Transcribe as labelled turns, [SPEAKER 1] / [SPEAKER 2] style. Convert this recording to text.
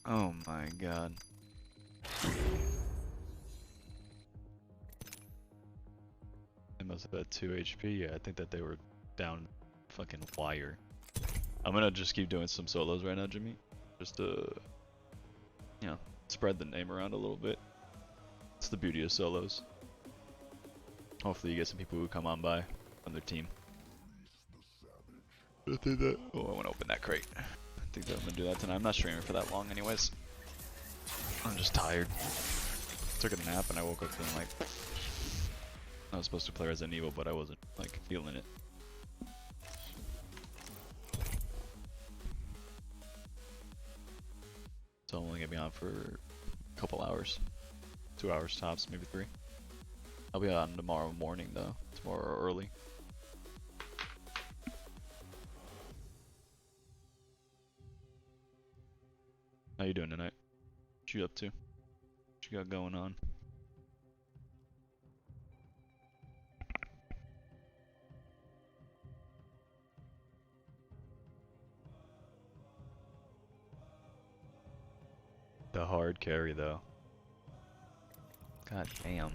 [SPEAKER 1] Oh my god. They must have had 2 HP. Yeah, I think that they were down fucking wire. I'm gonna just keep doing some solos right now, Jimmy. Just to, you know, spread the name around a little bit. It's the beauty of solos. Hopefully you get some people who come on by on their team. I think that. Oh, I want to open that crate. I think that I'm gonna do that tonight. I'm not streaming for that long, anyways. I'm just tired. Took a nap and I woke up feeling like I was supposed to play Resident Evil, but I wasn't like feeling it. So I'm only gonna be on for a couple hours, 2 hours tops, maybe 3. I'll be on tomorrow morning though, tomorrow early. How you doing tonight? What you up to? What you got going on? The hard carry though. God damn.